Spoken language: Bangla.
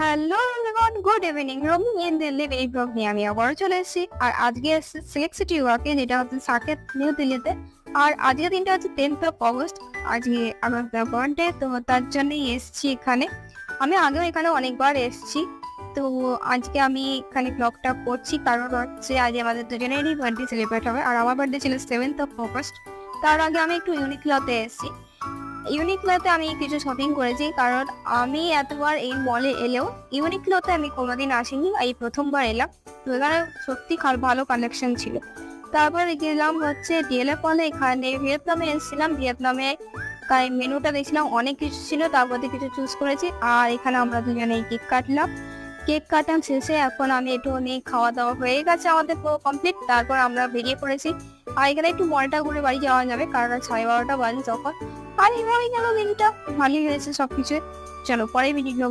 Hello everyone, good evening. Roaming in দিল্লির এই ব্লগ নিয়ে আমি আবারও চলে এসেছি। আর আজকে এসেছি সিলেক্ট সিটি ওয়ার্কে, যেটা হচ্ছে সাকেত নিউ দিল্লিতে। আর আজকের দিনটা হচ্ছে 10th অফ অগস্ট। আজকে আমার বার্থডে, তো তার জন্যই এসেছি এখানে। আমি আগেও এখানে অনেকবার এসেছি, তো আজকে আমি এখানে ব্লগটা করছি কারণ হচ্ছে আজ আমাদের দুজনেরই বার্থডে সেলিব্রেট হবে। আর আমার বার্থডে ছিল 7th অফ অগস্ট। তার আগে আমি একটু ইউনিক্লোতে এসেছি। ইউনিক্লোতে আমি কিছু শপিং করেছি, কারণ আমি এতবার এই মলে এলেও ইউনিক্লোতে আমি কোনোদিন আসিনি, এই প্রথমবার এলাম। তো এখানে সত্যি ভালো কালেকশন ছিল। তারপরে গেলাম হচ্ছে ডিএলএফ মলে। এখানে ভিয়েতনামে এসেছিলাম, ভিয়েতনামে মেনুটা দেখছিলাম, অনেক কিছু ছিল, তার মধ্যে কিছু চুজ করেছি। আর এখানে আমরা দুজনে কেক কাটলাম। কেক কাটা শেষে এখন আমি একটু খাওয়া দাওয়া হয়ে গেছে, আমাদের পুরো কমপ্লিট। তারপর আমরা বেরিয়ে পড়েছি। আর এখানে একটু মলটা ঘুরে বাড়ি যাওয়া যাবে, কারণ 12:30 বাজে তখন। আর এভাবেই গেল দিনটা, ভালোই হয়েছে সবকিছু। চলো পরে ভিডিও